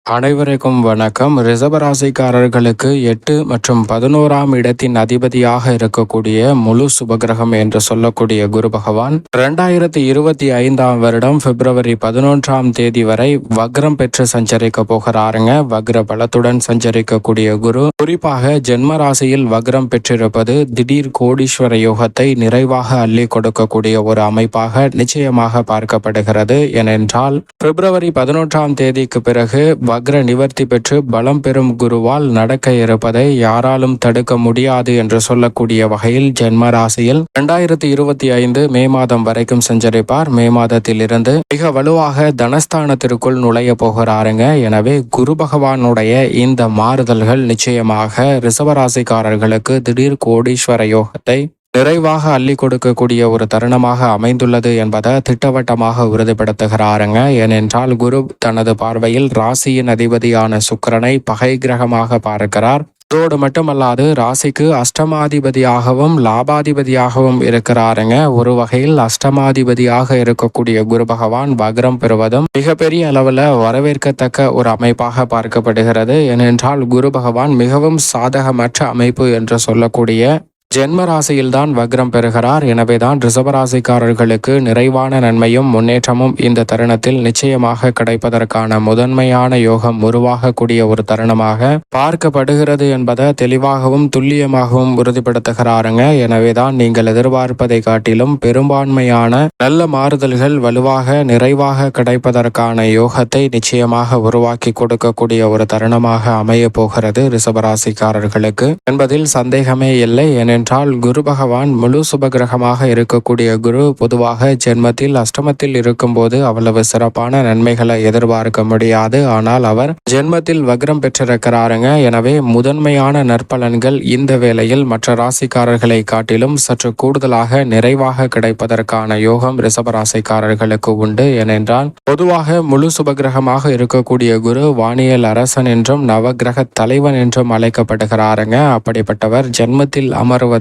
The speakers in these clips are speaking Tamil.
அனைவருக்கும் வணக்கம். ரிஷபராசிக்காரர்களுக்கு 8 மற்றும் 11ஆம் இடத்தின் அதிபதியாக இருக்கக்கூடிய முழு சுபகிரகம் என்று சொல்லக்கூடிய குரு பகவான் 2025ஆம் வருடம் பிப்ரவரி 11ஆம் தேதி வரை வக்ரம் பெற்று சஞ்சரிக்க போகிறாருங்க. வக்ர பலத்துடன் சஞ்சரிக்கக்கூடிய குரு குறிப்பாக ஜென்ம ராசியில் வக்ரம் பெற்றிருப்பது திடீர் கோடீஸ்வர யோகத்தை நிறைவாக அள்ளி கொடுக்கக்கூடிய ஒரு அமைப்பாக நிச்சயமாக பார்க்கப்படுகிறது. ஏனென்றால் பிப்ரவரி 11ஆம் தேதிக்கு பிறகு வக்ர நிவர்த்தி பெற்று பலம் பெறும் குருவால் நடக்க இருப்பதை யாராலும் தடுக்க முடியாது என்று சொல்லக்கூடிய வகையில் ஜென்ம ராசியில் 2025 மே மாதம் வரைக்கும் சஞ்சரிப்பார். மே மாதத்தில் இருந்து மிக வலுவாக தனஸ்தானத்திற்குள் நுழைய போகிறாருங்க. எனவே குரு பகவானுடைய இந்த மாறுதல்கள் நிச்சயமாக ரிஷபராசிக்காரர்களுக்கு திடீர் கோடீஸ்வர யோகத்தை நிறைவாக அள்ளி கொடுக்கக்கூடிய ஒரு தருணமாக அமைந்துள்ளது என்பதை திட்டவட்டமாக உறுதிப்படுத்துகிறாருங்க. ஏனென்றால் குரு தனது பார்வையில் ராசியின் அதிபதியான சுக்கிரனை பகை கிரகமாக பார்க்கிறார். அதோடு மட்டுமல்லாது ராசிக்கு அஷ்டமாதிபதியாகவும் லாபாதிபதியாகவும் இருக்கிறாருங்க. ஒரு வகையில் அஷ்டமாதிபதியாக இருக்கக்கூடிய குரு பகவான் வக்ரம் பெறுவதும் மிகப்பெரிய அளவில் வரவேற்கத்தக்க ஒரு அமைப்பாக பார்க்கப்படுகிறது. ஏனென்றால் குரு பகவான் மிகவும் சாதகமற்ற அமைப்பு என்று சொல்லக்கூடிய ஜென்ம ராசியில்தான் வக்ரம் பெறுகிறார். எனவேதான் ரிஷபராசிக்காரர்களுக்கு நிறைவான நன்மையும் முன்னேற்றமும் இந்த தருணத்தில் நிச்சயமாக கிடைப்பதற்கான முதன்மையான யோகம் உருவாகக்கூடிய ஒரு தருணமாக பார்க்கப்படுகிறது என்பதை தெளிவாகவும் துல்லியமாகவும் உறுதிப்படுத்துகிறாருங்க. எனவேதான் நீங்கள் எதிர்பார்ப்பதை காட்டிலும் பெரும்பான்மையான நல்ல மாறுதல்கள் வலுவாக நிறைவாக கிடைப்பதற்கான யோகத்தை நிச்சயமாக உருவாக்கி கொடுக்கக்கூடிய ஒரு தருணமாக அமைய போகிறது ரிஷபராசிக்காரர்களுக்கு என்பதில் சந்தேகமே இல்லை. என்றால் குரு பகவான் முழு சுபகிரகமாக இருக்கக்கூடிய குரு பொதுவாக ஜென்மத்தில் அஷ்டமத்தில் இருக்கும்போது அவ்வளவு சிறப்பான நன்மைகளை எதிர்பார்க்க முடியாது. ஆனால் அவர் ஜென்மத்தில் வக்ரம் பெற்றிருக்கிறாருங்க. எனவே முதன்மையான நற்பலன்கள் இந்த வேளையில் மற்ற ராசிக்காரர்களை காட்டிலும் சற்று கூடுதலாக நிறைவாக கிடைப்பதற்கான யோகம் ரிஷபராசிக்காரர்களுக்கு உண்டு. ஏனென்றால் பொதுவாக முழு சுபகிரகமாக இருக்கக்கூடிய குரு வானியல் அரசன் என்றும் நவகிரக தலைவன் என்றும் அழைக்கப்படுகிறாருங்க. அப்படிப்பட்டவர் ஜென்மத்தில் அமர்வது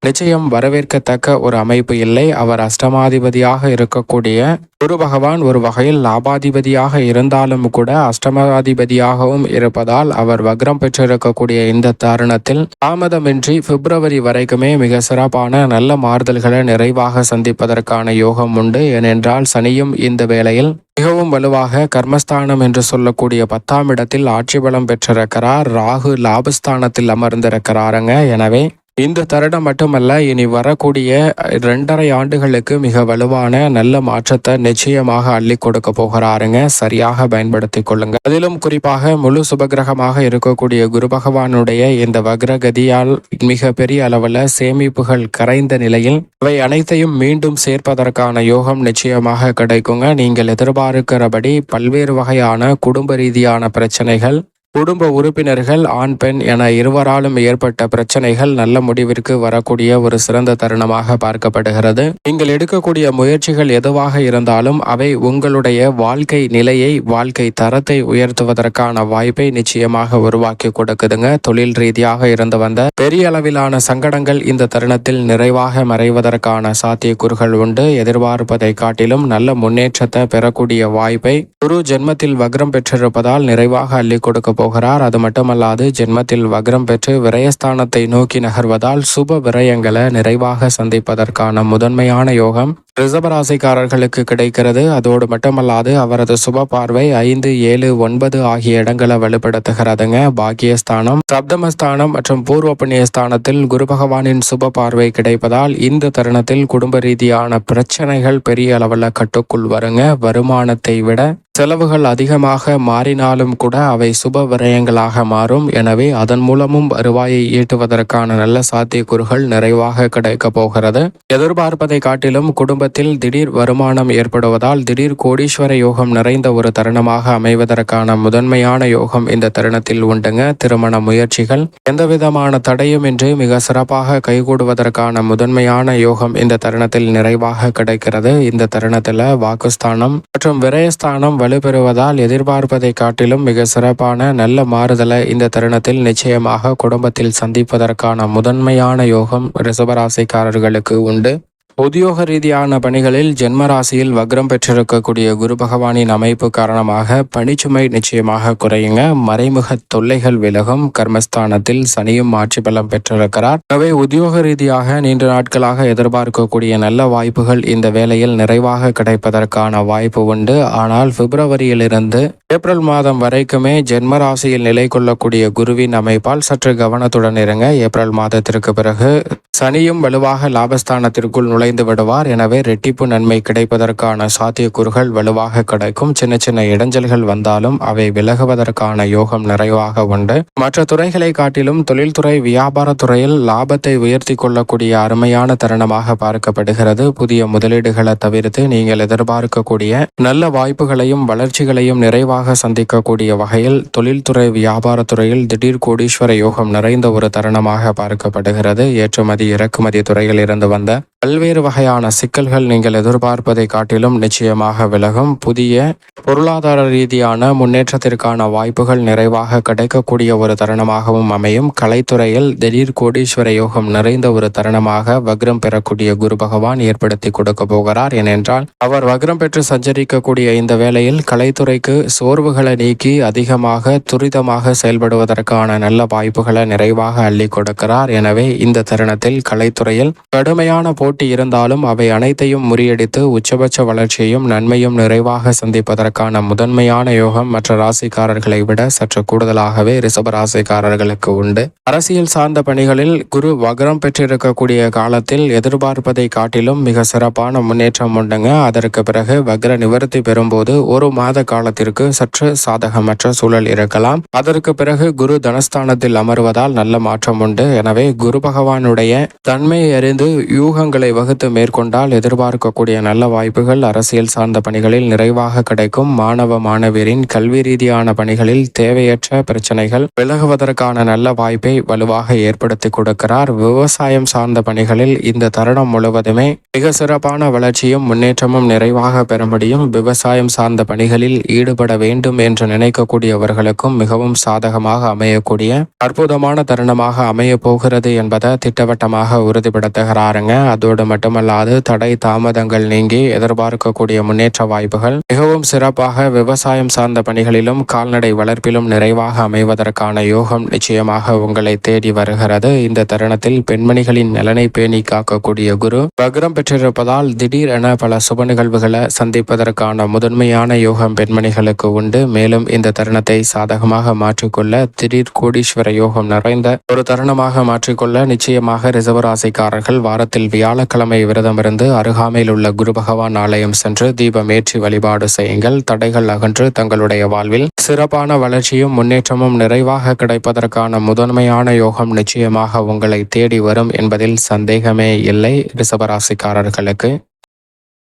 நிச்சயம் வரவேற்கத்தக்க ஒரு அமைப்பு இல்லை. அவர் அஷ்டமாதிபதியாக இருக்கக்கூடிய குரு பகவான் ஒரு வகையில் லாபாதிபதியாக இருந்தாலும் கூட அஷ்டமாதிபதியாகவும் இருப்பதால் அவர் வக்ரம் பெற்றிருக்கக்கூடிய இந்த தருணத்தில் தாமதமின்றி பிப்ரவரி வரைக்குமே மிக சிறப்பான நல்ல மாறுதல்களை நிறைவாக சந்திப்பதற்கான யோகம் உண்டு. ஏனென்றால் சனியும் இந்த வேளையில் மிகவும் வலுவாக கர்மஸ்தானம் என்று சொல்லக்கூடிய 10ஆம் இடத்தில் ஆட்சி பலம் பெற்றிருக்கிறார். ராகு லாபஸ்தானத்தில் அமர்ந்திருக்கிறாருங்க. எனவே இந்த தருணம் மட்டுமல்ல, இனி வரக்கூடிய 2.5 ஆண்டுகளுக்கு மிக வலுவான நல்ல மாற்றத்தை நிச்சயமாக அள்ளி கொடுக்க போகிறாருங்க. சரியாக பயன்படுத்தி கொள்ளுங்க. அதிலும் குறிப்பாக முழு சுபகிரகமாக இருக்கக்கூடிய குரு பகவானுடைய இந்த வக்ரகதியால் மிக பெரிய அளவில் சேமிப்புகள் கரைந்த நிலையில் அவை அனைத்தையும் மீண்டும் சேர்ப்பதற்கான யோகம் நிச்சயமாக கிடைக்குங்க. நீங்கள் எதிர்பார்க்கிறபடி பல்வேறு வகையான குடும்ப ரீதியான பிரச்சனைகள், குடும்ப உறுப்பினர்கள் ஆண் பெண் என இருவராலும் ஏற்பட்ட பிரச்சனைகள் நல்ல முடிவிற்கு வரக்கூடிய ஒரு சிறந்த தருணமாக பார்க்கப்படுகிறது. நீங்கள் எடுக்கக்கூடிய முயற்சிகள் எதுவாக இருந்தாலும் அவை உங்களுடைய வாழ்க்கை நிலையை, வாழ்க்கை தரத்தை உயர்த்துவதற்கான வாய்ப்பை நிச்சயமாக உருவாக்கி கொடுக்குதுங்க. தொழில் ரீதியாக இருந்து வந்த பெரிய அளவிலான சங்கடங்கள் இந்த தருணத்தில் நிறைவாக மறைவதற்கான சாத்தியக்கூறுகள் உண்டு. எதிர்பார்ப்பதை காட்டிலும் நல்ல முன்னேற்றத்தை பெறக்கூடிய வாய்ப்பை குரு ஜென்மத்தில் வக்ரம் பெற்றிருப்பதால் நிறைவாக அள்ளி கொடுக்க போகிறார். அது மட்டுமல்லாது ஜென்மத்தில் வக்ரம் பெற்று விரயஸ்தானத்தை நோக்கி நகர்வதால் சுப விரயங்களை நிறைவாக சந்திப்பதற்கான முதன்மையான யோகம் ரிஷபராசிக்காரர்களுக்கு கிடைக்கிறது. அதோடு மட்டுமல்லாது அவரது சுப பார்வை 5, 7, 9 ஆகிய இடங்களை வலுப்படுத்துகிறதுங்க. பாக்கியஸ்தானம், சப்தமஸ்தானம் மற்றும் பூர்வ புண்ணியஸ்தானத்தில் குரு பகவானின் சுப பார்வை கிடைப்பதால் இந்த தருணத்தில் குடும்ப ரீதியான பிரச்சனைகள் பெரிய அளவில் கட்டுக்குள் வருங்க. வருமானத்தை விட செலவுகள் அதிகமாக மாறினாலும் கூட அவை சுப விரயங்களாக மாறும். எனவே அதன் மூலமும் வருவாயை ஈட்டுவதற்கான நல்ல சாத்தியக்கூறுகள் நிறைவாக கிடைக்க போகிறது. எதிர்பார்ப்பதை காட்டிலும் குடும்பத்தில் திடீர் வருமானம் ஏற்படுவதால் திடீர் கோடீஸ்வர யோகம் நிறைந்த ஒரு தருணமாக அமைவதற்கான முதன்மையான யோகம் இந்த தருணத்தில் உண்டுங்க. திருமண முயற்சிகள் எந்தவிதமான தடையும் இன்றி மிக சிறப்பாக கைகூடுவதற்கான முதன்மையான யோகம் இந்த தருணத்தில் நிறைவாக கிடைக்கிறது. இந்த தருணத்தில் வாக்குஸ்தானம் மற்றும் விரயஸ்தானம் வலுப்பெறுவதால் எதிர்பார்ப்பதை காட்டிலும் மிக சிறப்பான நல்ல மாறுதலை இந்த தருணத்தில் நிச்சயமாக குடும்பத்தில் சந்திப்பதற்கான முதன்மையான யோகம் ரிஷபராசிக்காரர்களுக்கு உண்டு. உத்தியோக ரீதியான பணிகளில் ஜென்ம ராசியில் வக்ரம் பெற்றிருக்கக்கூடிய குரு பகவானின் அமைப்பு காரணமாக பணிச்சுமை நிச்சயமாக குறையுங்க. மறைமுக தொல்லைகள் விலகும். கர்மஸ்தானத்தில் சனியும் ஆட்சி பலம் பெற்றிருக்கிறார். எனவே உத்தியோக ரீதியாக நீண்ட நாட்களாக எதிர்பார்க்கக்கூடிய நல்ல வாய்ப்புகள் இந்த வேளையில் நிறைவாக கிடைப்பதற்கான வாய்ப்பு உண்டு. ஆனால் பிப்ரவரியிலிருந்து ஏப்ரல் மாதம் வரைக்குமே ஜென்ம ராசியில் நிலை கொள்ளக்கூடிய குருவின் அமைப்பால் சற்று கவனத்துடன் இருங்க. ஏப்ரல் மாதத்திற்கு பிறகு சனியும் வலுவாக லாபஸ்தானத்திற்குள் நுழைந்து விடுவார். எனவே ரெட்டிப்பு நன்மை கிடைப்பதற்கான சாத்தியக்கூறுகள் வலுவாக கிடைக்கும். சின்ன சின்ன இடைஞ்சல்கள் வந்தாலும் அவை விலகுவதற்கான யோகம் நிறைவாக உண்டு. மற்ற துறைகளை காட்டிலும் தொழில்துறை வியாபாரத்துறையில் லாபத்தை உயர்த்தி கொள்ளக்கூடிய அருமையான தருணமாக பார்க்கப்படுகிறது. புதிய முதலீடுகளை தவிர்த்து நீங்கள் எதிர்பார்க்கக்கூடிய நல்ல வாய்ப்புகளையும் வளர்ச்சிகளையும் நிறைவாக சந்திக்கக்கூடிய வகையில் தொழில்துறை வியாபாரத்துறையில் திடீர் கோடீஸ்வர யோகம் நிறைந்த ஒரு தருணமாக பார்க்கப்படுகிறது. ஏற்றுமதி இறக்குமதி துறையில் இருந்து வந்த பல்வேறு வகையான சிக்கல்கள் நீங்கள் எதிர்பார்ப்பதை காட்டிலும் நிச்சயமாக விலகும். புதிய பொருளாதார ரீதியான முன்னேற்றத்திற்கான வாய்ப்புகள் நிறைவாக கிடைக்கக்கூடிய ஒரு தருணமாகவும் அமையும். கலைத்துறையில் திடீர் கோடீஸ்வர யோகம் நிறைந்த ஒரு தருணமாக வக்ரம் பெறக்கூடிய குரு பகவான் ஏற்படுத்தி கொடுக்க போகிறார். ஏனென்றால் அவர் வக்ரம் பெற்று சஞ்சரிக்கக்கூடிய இந்த வேளையில் கலைத்துறைக்கு சோர்வுகளை நீக்கி அதிகமாக துரிதமாக செயல்படுவதற்கான நல்ல வாய்ப்புகளை நிறைவாக அள்ளி கொடுக்கிறார். எனவே இந்த தருணத்தில் கலைத்துறையில் கடுமையான போட்டி இருந்தாலும் அவை அனைத்தையும் முறியடித்து உச்சபட்ச வளர்ச்சியையும் நன்மையும் நிறைவாக சந்திப்பதற்கான முதன்மையான யோகம் மற்ற ராசிக்காரர்களை விட சற்று கூடுதலாகவே ரிஷப ராசிக்காரர்களுக்கு உண்டு. அரசியல் சார்ந்த பணிகளில் குரு வக்ரம் பெற்றிருக்கக்கூடிய காலத்தில் எதிர்பார்ப்பதை காட்டிலும் மிக சிறப்பான முன்னேற்றம் உண்டுங்க. அதற்கு பிறகு வக்ர நிவர்த்தி பெறும்போது ஒரு மாத காலத்திற்கு சற்று சாதகமற்ற சூழல் இருக்கலாம். அதற்கு பிறகு குரு தனஸ்தானத்தில் அமர்வதால் நல்ல மாற்றம் உண்டு. எனவே குரு பகவானுடைய தன்மையை அறிந்து யூகங்களை வகுத்து மேற்கொண்டால் எதிர்பார்க்கக்கூடிய நல்ல வாய்ப்புகள் அரசியல் சார்ந்த பணிகளில் நிறைவாக கிடைக்கும். மாணவ மாணவியரின் கல்வி ரீதியான பணிகளில் தேவையற்ற பிரச்சனைகள் விலகுவதற்கான நல்ல வாய்ப்பை வலுவாக ஏற்படுத்தி கொடுக்கிறார். விவசாயம் சார்ந்த பணிகளில் இந்த தருணம் முழுவதுமே மிக சிறப்பான வளர்ச்சியும் முன்னேற்றமும் நிறைவாக பெற முடியும். விவசாயம் சார்ந்த பணிகளில் ஈடுபட வேண்டும் என்று நினைக்கக்கூடியவர்களுக்கும் மிகவும் சாதகமாக அமையக்கூடிய அற்புதமான தருணமாக அமைய போகிறது என்பதை திட்டவட்டமாக உறுதிப்படுத்துகிறாருங்க. அதோடு மட்டுமல்லாது தடை தாமதங்கள் நீங்கி எதிர்பார்க்கக்கூடிய முன்னேற்ற வாய்ப்புகள் மிகவும் சிறப்பாக விவசாயம் சார்ந்த பணிகளிலும் கால்நடை வளர்ப்பிலும் நிறைவாக அமைவதற்கான யோகம் நிச்சயமாக உங்களை தேடி வருகிறது. இந்த தருணத்தில் பெண்மணிகளின் நலனை பேணி காக்கக்கூடிய குரு வக்ரம் பெற்றிருப்பதால் திடீர் என பல சுப நிகழ்வுகளை சந்திப்பதற்கான முதன்மையான யோகம் பெண்மணிகளுக்கு உண்டு. மேலும் இந்த தருணத்தை சாதகமாக மாற்றிக்கொள்ள திடீர் கோடீஸ்வர யோகம் நிறைந்த ஒரு தருணமாக மாற்றிக்கொள்ள நிச்சயமாக ரிசர்வராசிக்காரர்கள் வாரத்தில் வியாழக்கிழமை விரதமிருந்து அருகாமையில் உள்ள குரு பகவான் ஆலயம் சென்று தீபமேற்றி வழிபாடு செய்யுங்கள். தடைகள் அகன்று தங்களுடைய வாழ்வில் சிறப்பான வளர்ச்சியும் முன்னேற்றமும் நிறைவாக கிடைப்பதற்கான முதன்மையான யோகம் நிச்சயமாக உங்களை தேடி வரும் என்பதில் சந்தேகமே இல்லை ரிசர்வராசிக்காரர்களுக்கு.